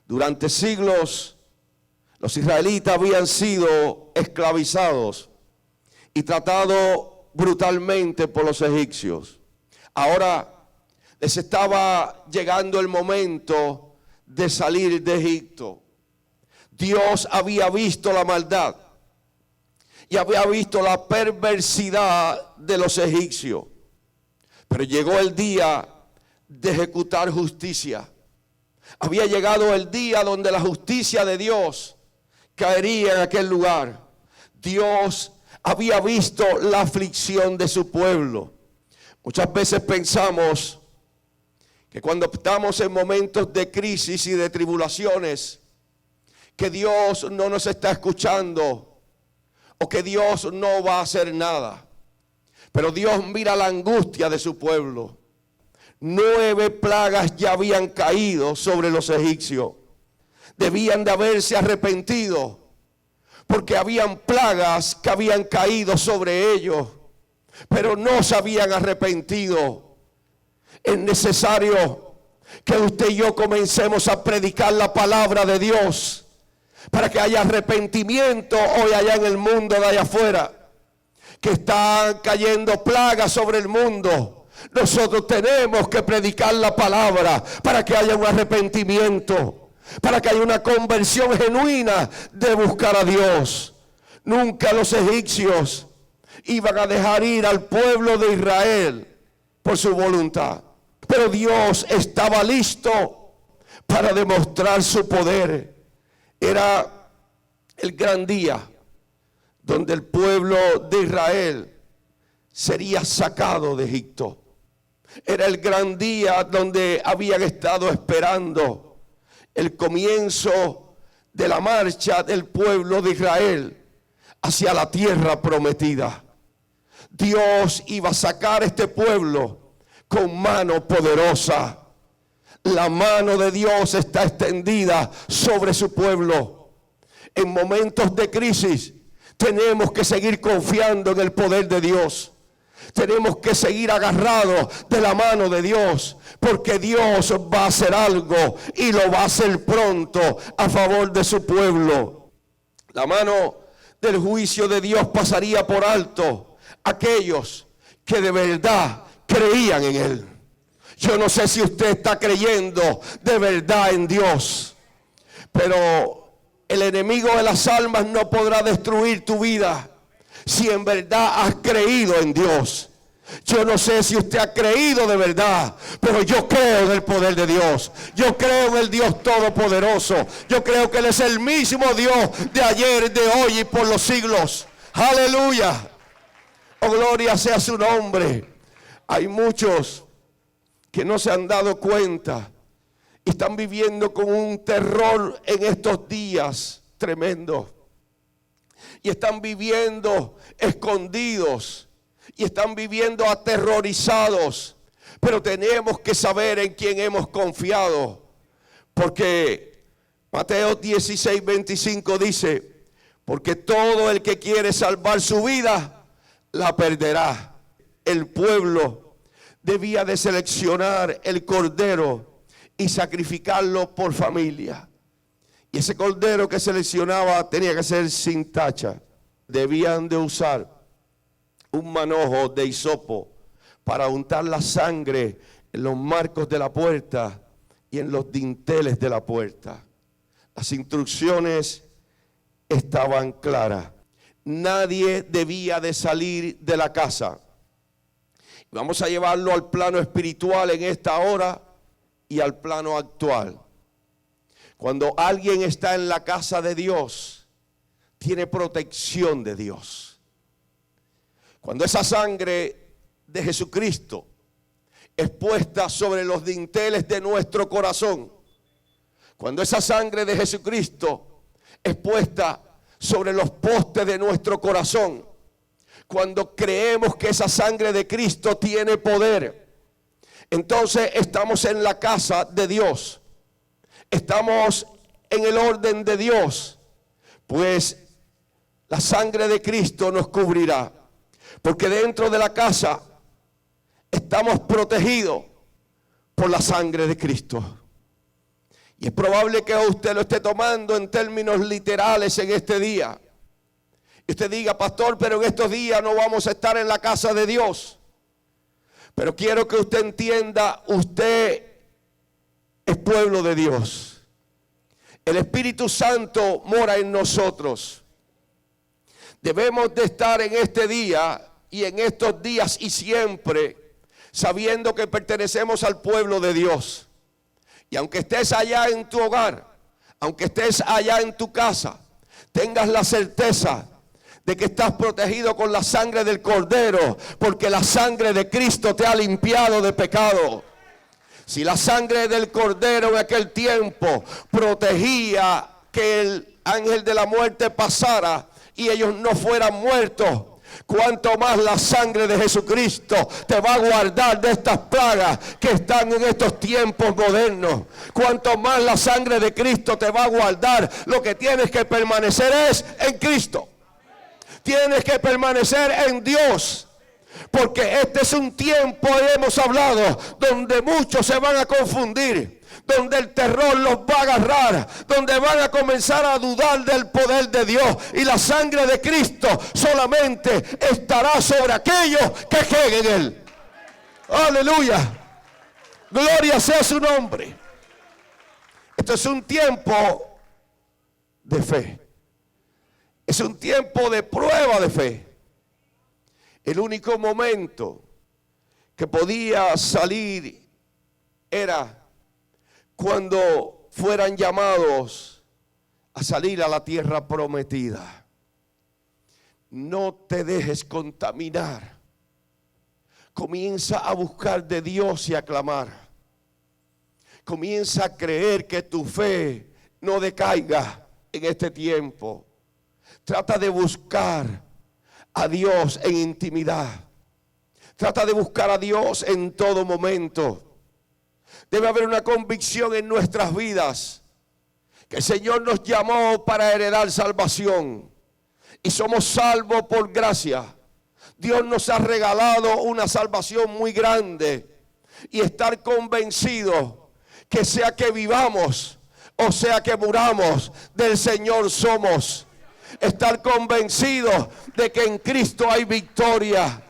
Durante siglos, los israelitas habían sido esclavizados y tratados brutalmente por los egipcios. Ahora les estaba llegando el momento de salir de Egipto. Dios había visto la maldad y había visto la perversidad de los egipcios. Pero llegó el día de ejecutar justicia. Había llegado el día donde la justicia de Dios caería en aquel lugar. Dios había visto la aflicción de su pueblo. Muchas veces pensamos que cuando estamos en momentos de crisis y de tribulaciones, que Dios no nos está escuchando o que Dios no va a hacer nada. Pero Dios mira la angustia de su pueblo. 9 plagas ya habían caído sobre los egipcios. Debían de haberse arrepentido, porque habían plagas que habían caído sobre ellos, pero no se habían arrepentido. Es necesario que usted y yo comencemos a predicar la palabra de Dios, para que haya arrepentimiento hoy allá en el mundo de allá afuera, que están cayendo plagas sobre el mundo. Nosotros tenemos que predicar la palabra para que haya un arrepentimiento, para que haya una conversión genuina de buscar a Dios. Nunca los egipcios iban a dejar ir al pueblo de Israel por su voluntad, pero Dios estaba listo para demostrar su poder. Era el gran día donde el pueblo de Israel sería sacado de Egipto. Era el gran día donde habían estado esperando el comienzo de la marcha del pueblo de Israel hacia la tierra prometida. Dios iba a sacar a este pueblo con mano poderosa. La mano de Dios está extendida sobre su pueblo. En momentos de crisis tenemos que seguir confiando en el poder de Dios. Tenemos que seguir agarrados de la mano de Dios, porque Dios va a hacer algo y lo va a hacer pronto a favor de su pueblo. La mano del juicio de Dios pasaría por alto aquellos que de verdad creían en Él. Yo no sé si usted está creyendo de verdad en Dios, pero el enemigo de las almas no podrá destruir tu vida si en verdad has creído en Dios. Yo no sé si usted ha creído de verdad, pero yo creo en el poder de Dios. Yo creo en el Dios Todopoderoso. Yo creo que Él es el mismo Dios de ayer, de hoy y por los siglos. Aleluya. Oh, gloria sea su nombre. Hay muchos que no se han dado cuenta y están viviendo con un terror en estos días tremendo. Y están viviendo escondidos y están viviendo aterrorizados. Pero tenemos que saber en quién hemos confiado, porque Mateo 16:25 dice: porque todo el que quiere salvar su vida la perderá. El pueblo debía de seleccionar el cordero y sacrificarlo por familia. Y ese cordero que seleccionaba tenía que ser sin tacha. Debían de usar un manojo de hisopo para untar la sangre en los marcos de la puerta y en los dinteles de la puerta. Las instrucciones estaban claras. Nadie debía de salir de la casa. Vamos a llevarlo al plano espiritual en esta hora y al plano actual. Cuando alguien está en la casa de Dios, tiene protección de Dios. Cuando esa sangre de Jesucristo es puesta sobre los dinteles de nuestro corazón, cuando esa sangre de Jesucristo es puesta sobre los postes de nuestro corazón, cuando creemos que esa sangre de Cristo tiene poder, entonces estamos en la casa de Dios. Estamos en el orden de Dios, pues la sangre de Cristo nos cubrirá. Porque dentro de la casa estamos protegidos por la sangre de Cristo. Y es probable que usted lo esté tomando en términos literales en este día. Y usted diga, pastor, pero en estos días no vamos a estar en la casa de Dios. Pero quiero que usted entienda, usted es pueblo de Dios. El Espíritu Santo mora en nosotros. Debemos de estar en este día y en estos días y siempre sabiendo que pertenecemos al pueblo de Dios. Y aunque estés allá en tu hogar, aunque estés allá en tu casa, tengas la certeza de que estás protegido con la sangre del Cordero, porque la sangre de Cristo te ha limpiado de pecado. Si la sangre del Cordero en aquel tiempo protegía que el ángel de la muerte pasara y ellos no fueran muertos, cuanto más la sangre de Jesucristo te va a guardar de estas plagas que están en estos tiempos modernos. Cuanto más la sangre de Cristo te va a guardar, lo que tienes que permanecer es en Cristo. Tienes que permanecer en Dios. Porque este es un tiempo, hemos hablado, donde muchos se van a confundir, donde el terror los va a agarrar, donde van a comenzar a dudar del poder de Dios. Y la sangre de Cristo solamente estará sobre aquellos que creen en Él. Aleluya. Gloria sea su nombre. Esto es un tiempo de fe. Es un tiempo de prueba de fe. El único momento que podía salir era cuando fueran llamados a salir a la tierra prometida. No te dejes contaminar. Comienza a buscar de Dios y a clamar. Comienza a creer que tu fe no decaiga en este tiempo. Trata de buscar a Dios en intimidad. Trata de buscar a Dios en todo momento. Debe haber una convicción en nuestras vidas que el Señor nos llamó para heredar salvación y somos salvos por gracia. Dios nos ha regalado una salvación muy grande y estar convencidos que sea que vivamos o sea que muramos, del Señor somos. Estar convencidos de que en Cristo hay victoria,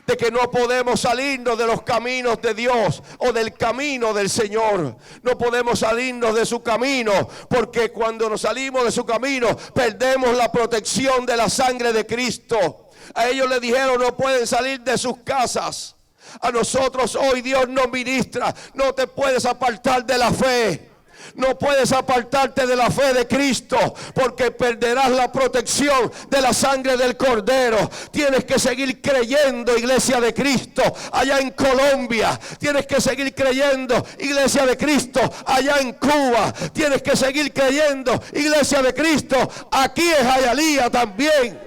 de que no podemos salirnos de los caminos de Dios o del camino del Señor. No podemos salirnos de su camino, porque cuando nos salimos de su camino perdemos la protección de la sangre de Cristo. A ellos les dijeron no pueden salir de sus casas. A nosotros hoy Dios nos ministra, no te puedes apartar de la fe. No puedes apartarte de la fe de Cristo, porque perderás la protección de la sangre del Cordero. Tienes que seguir creyendo, iglesia de Cristo, allá en Colombia. Tienes que seguir creyendo, iglesia de Cristo, allá en Cuba. Tienes que seguir creyendo, iglesia de Cristo, aquí en Hialeah también.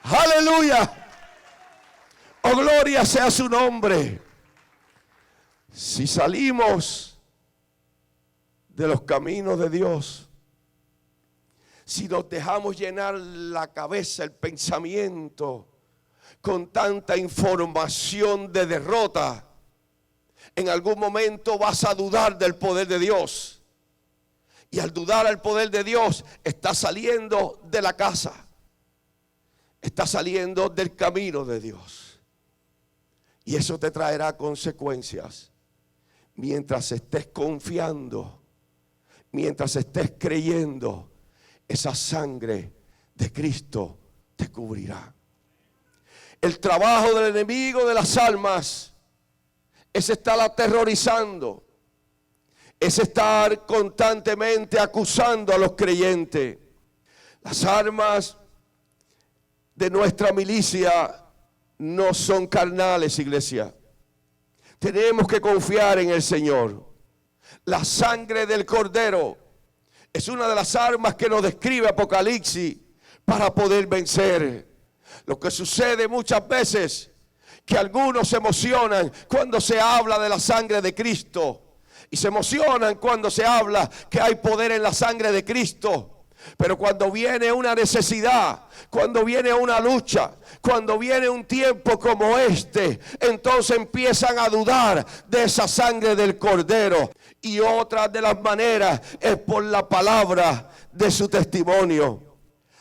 Aleluya. Oh, gloria sea su nombre. Si salimos de los caminos de Dios, si nos dejamos llenar la cabeza, el pensamiento con tanta información de derrota, en algún momento vas a dudar del poder de Dios. Y al dudar al poder de Dios, estás saliendo de la casa, estás saliendo del camino de Dios. Y eso te traerá consecuencias mientras estés confiando. Mientras estés creyendo, esa sangre de Cristo te cubrirá. El trabajo del enemigo de las almas es estar aterrorizando, es estar constantemente acusando a los creyentes. Las armas de nuestra milicia no son carnales, iglesia. Tenemos que confiar en el Señor. La sangre del Cordero es una de las armas que nos describe Apocalipsis para poder vencer. Lo que sucede muchas veces, que algunos se emocionan cuando se habla de la sangre de Cristo. Y se emocionan cuando se habla que hay poder en la sangre de Cristo. Pero cuando viene una necesidad, cuando viene una lucha, cuando viene un tiempo como este, entonces empiezan a dudar de esa sangre del Cordero. Y otra de las maneras es por la palabra de su testimonio.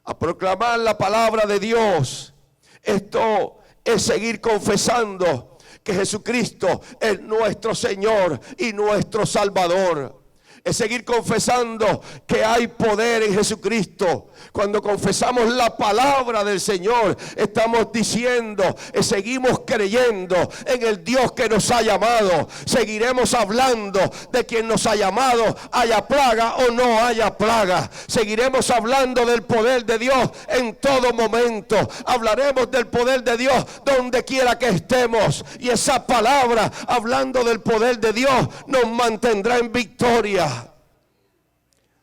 A proclamar la palabra de Dios. Esto es seguir confesando que Jesucristo es nuestro Señor y nuestro Salvador. Es seguir confesando que hay poder en Jesucristo. Cuando confesamos la palabra del Señor, estamos diciendo, seguimos creyendo en el Dios que nos ha llamado. Seguiremos hablando de quien nos ha llamado, haya plaga o no haya plaga. Seguiremos hablando del poder de Dios en todo momento. Hablaremos del poder de Dios donde quiera que estemos. Y esa palabra, hablando del poder de Dios, nos mantendrá en victoria.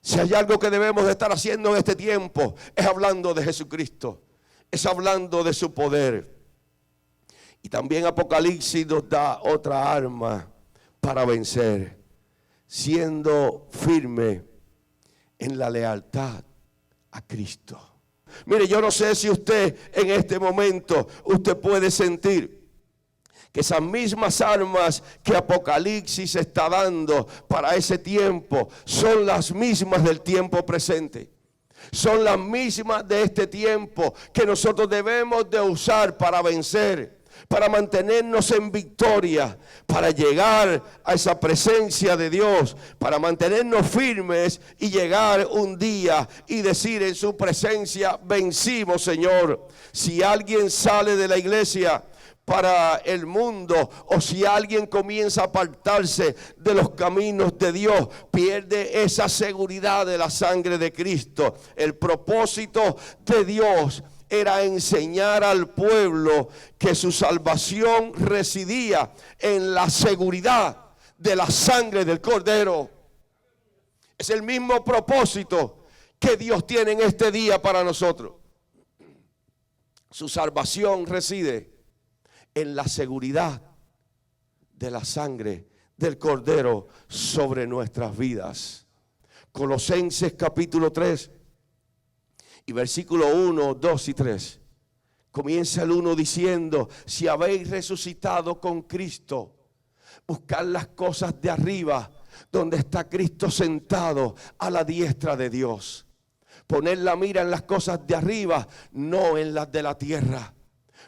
Si hay algo que debemos de estar haciendo en este tiempo, es hablando de Jesucristo, es hablando de su poder. Y también Apocalipsis nos da otra arma para vencer, siendo firme en la lealtad a Cristo. Mire, yo no sé si usted en este momento, usted puede sentir que esas mismas armas que Apocalipsis está dando para ese tiempo son las mismas del tiempo presente. Son las mismas de este tiempo que nosotros debemos de usar para vencer, para mantenernos en victoria, para llegar a esa presencia de Dios, para mantenernos firmes y llegar un día y decir en su presencia, vencimos, Señor. Si alguien sale de la iglesia para el mundo, o si alguien comienza a apartarse de los caminos de Dios, pierde esa seguridad de la sangre de Cristo. El propósito de Dios era enseñar al pueblo que su salvación residía en la seguridad de la sangre del Cordero. Es el mismo propósito que Dios tiene en este día para nosotros. Su salvación reside en la seguridad de la sangre del Cordero sobre nuestras vidas. Colosenses capítulo 3 y versículo 1, 2 y 3. Comienza el 1 diciendo, si habéis resucitado con Cristo, buscad las cosas de arriba, donde está Cristo sentado a la diestra de Dios. Poned la mira en las cosas de arriba, no en las de la tierra.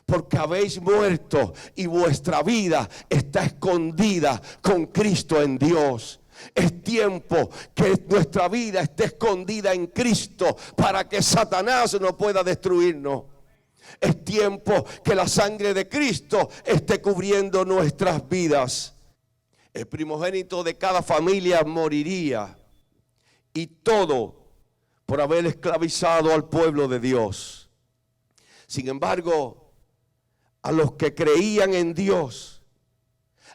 Porque habéis muerto y vuestra vida está escondida con Cristo en Dios. Es tiempo que nuestra vida esté escondida en Cristo para que Satanás no pueda destruirnos. Es tiempo que la sangre de Cristo esté cubriendo nuestras vidas. El primogénito de cada familia moriría, y todo por haber esclavizado al pueblo de Dios. Sin embargo, a los que creían en Dios,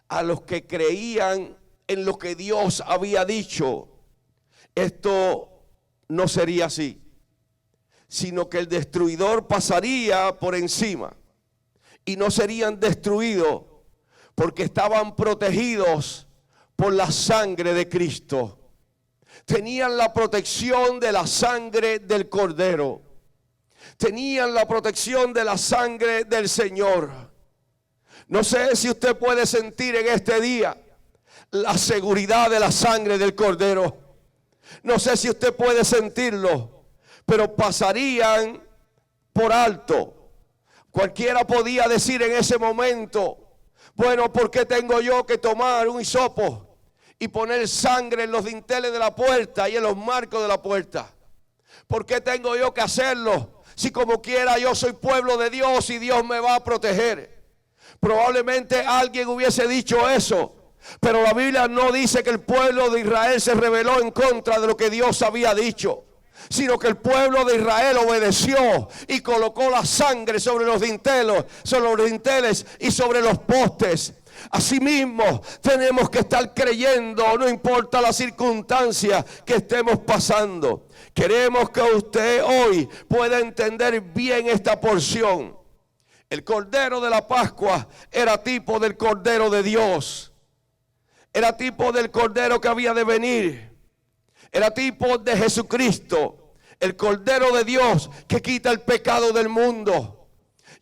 a los que creían en lo que Dios había dicho, esto no sería así, sino que el destruidor pasaría por encima y no serían destruidos porque estaban protegidos por la sangre de Cristo. Tenían la protección de la sangre del Cordero. Tenían la protección de la sangre del Señor. No sé si usted puede sentir en este día la seguridad de la sangre del Cordero. No sé si usted puede sentirlo, pero pasarían por alto. Cualquiera podía decir en ese momento, bueno, ¿por qué tengo yo que tomar un hisopo y poner sangre en los dinteles de la puerta y en los marcos de la puerta? ¿Por qué tengo yo que hacerlo? Si como quiera yo soy pueblo de Dios y Dios me va a proteger. Probablemente alguien hubiese dicho eso, pero la Biblia no dice que el pueblo de Israel se rebeló en contra de lo que Dios había dicho, sino que el pueblo de Israel obedeció y colocó la sangre sobre los dinteles y sobre los postes. Asimismo, tenemos que estar creyendo, no importa la circunstancia que estemos pasando. Queremos que usted hoy pueda entender bien esta porción. El Cordero de la Pascua era tipo del Cordero de Dios. Era tipo del Cordero que había de venir. Era tipo de Jesucristo, el Cordero de Dios que quita el pecado del mundo.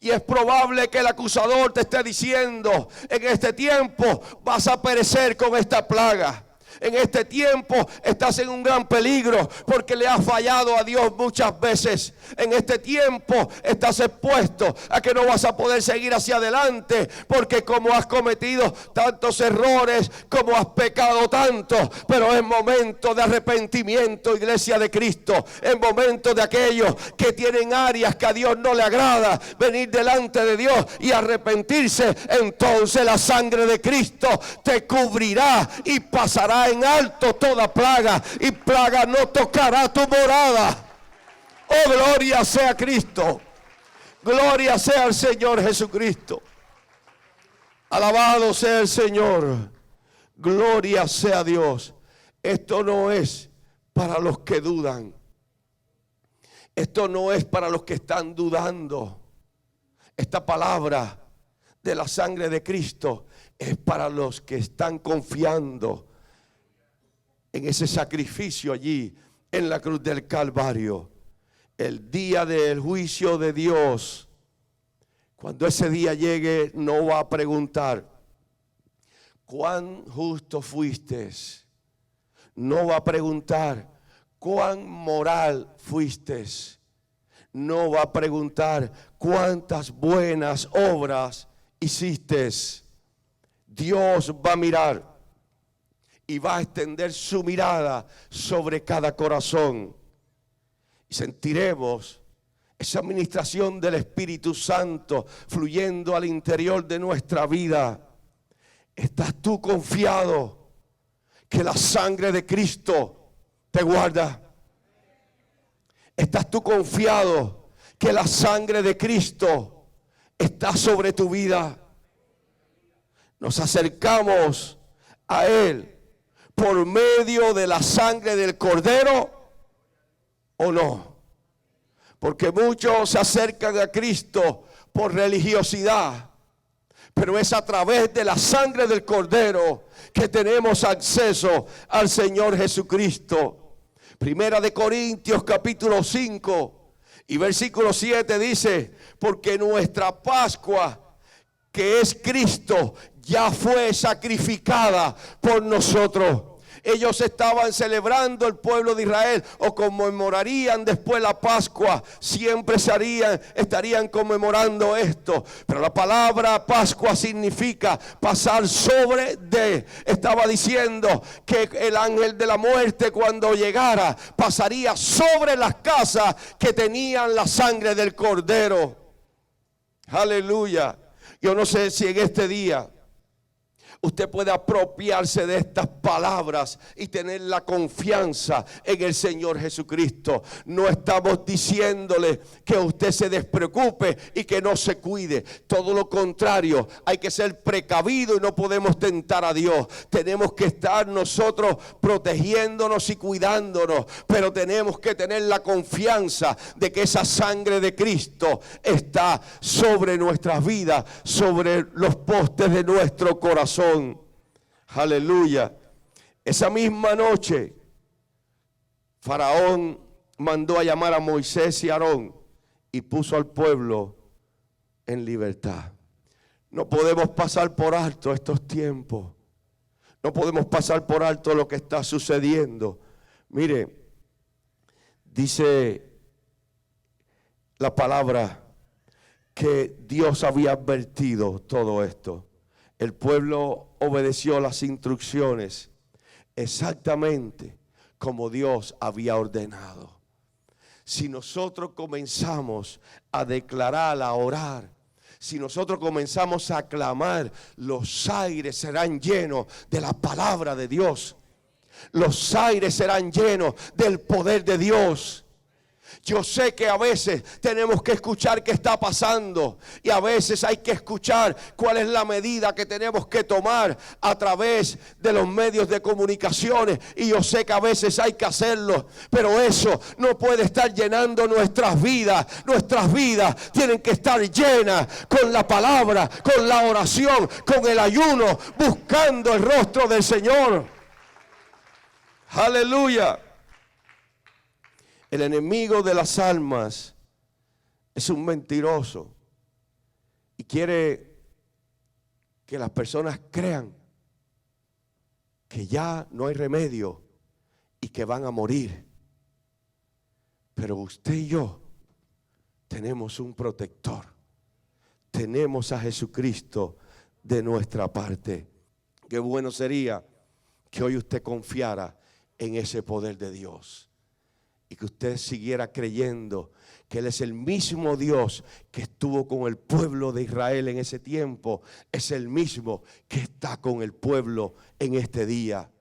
Y es probable que el acusador te esté diciendo, en este tiempo vas a perecer con esta plaga. En este tiempo estás en un gran peligro porque le has fallado a Dios muchas veces. En este tiempo estás expuesto a que no vas a poder seguir hacia adelante porque como has cometido tantos errores, como has pecado tanto. Pero es momento de arrepentimiento, iglesia de Cristo. Es momento de aquellos que tienen áreas que a Dios no le agrada, venir delante de Dios y arrepentirse. Entonces la sangre de Cristo te cubrirá y pasará en alto toda plaga, y plaga no tocará tu morada. Oh, gloria sea a Cristo. Gloria sea al Señor Jesucristo. Alabado sea el Señor. Gloria sea a Dios. Esto no es para los que dudan. Esto no es para los que están dudando. Esta palabra de la sangre de Cristo es para los que están confiando en ese sacrificio allí en la cruz del Calvario. El día del juicio de Dios, cuando ese día llegue, no va a preguntar cuán justo fuiste. No va a preguntar cuán moral fuiste. No va a preguntar cuántas buenas obras hiciste. Dios va a mirar y va a extender su mirada sobre cada corazón. Y sentiremos esa administración del Espíritu Santo fluyendo al interior de nuestra vida. ¿Estás tú confiado que la sangre de Cristo te guarda? ¿Estás tú confiado que la sangre de Cristo está sobre tu vida? Nos acercamos a Él por medio de la sangre del Cordero, ¿o no? Porque muchos se acercan a Cristo por religiosidad, pero es a través de la sangre del Cordero que tenemos acceso al Señor Jesucristo. Primera de Corintios capítulo 5 y versículo 7 dice: porque nuestra Pascua, que es Cristo, ya fue sacrificada por nosotros. Ellos estaban celebrando, el pueblo de Israel, o conmemorarían después la Pascua. Siempre estarían conmemorando esto. Pero la palabra Pascua significa pasar sobre de. Estaba diciendo que el ángel de la muerte, cuando llegara, pasaría sobre las casas que tenían la sangre del Cordero. Aleluya. Yo no sé si en este día usted puede apropiarse de estas palabras y tener la confianza en el Señor Jesucristo. No estamos diciéndole que usted se despreocupe y que no se cuide. Todo lo contrario, hay que ser precavido y no podemos tentar a Dios. Tenemos que estar nosotros protegiéndonos y cuidándonos, pero tenemos que tener la confianza de que esa sangre de Cristo está sobre nuestras vidas, sobre los postes de nuestro corazón. Aleluya. Esa misma noche, Faraón mandó a llamar a Moisés y Aarón y puso al pueblo en libertad. No podemos pasar por alto estos tiempos. No podemos pasar por alto lo que está sucediendo. Mire, dice la palabra que Dios había advertido todo esto. El pueblo obedeció las instrucciones exactamente como Dios había ordenado. Si nosotros comenzamos a declarar, a orar, si nosotros comenzamos a clamar, los aires serán llenos de la palabra de Dios. Los aires serán llenos del poder de Dios. Yo sé que a veces tenemos que escuchar qué está pasando y a veces hay que escuchar cuál es la medida que tenemos que tomar a través de los medios de comunicaciones, y yo sé que a veces hay que hacerlo, pero eso no puede estar llenando nuestras vidas. Nuestras vidas tienen que estar llenas con la palabra, con la oración, con el ayuno, buscando el rostro del Señor. Aleluya. El enemigo de las almas es un mentiroso y quiere que las personas crean que ya no hay remedio y que van a morir. Pero usted y yo tenemos un protector. Tenemos a Jesucristo de nuestra parte. Qué bueno sería que hoy usted confiara en ese poder de Dios y que usted siguiera creyendo que Él es el mismo Dios que estuvo con el pueblo de Israel en ese tiempo. Es el mismo que está con el pueblo en este día.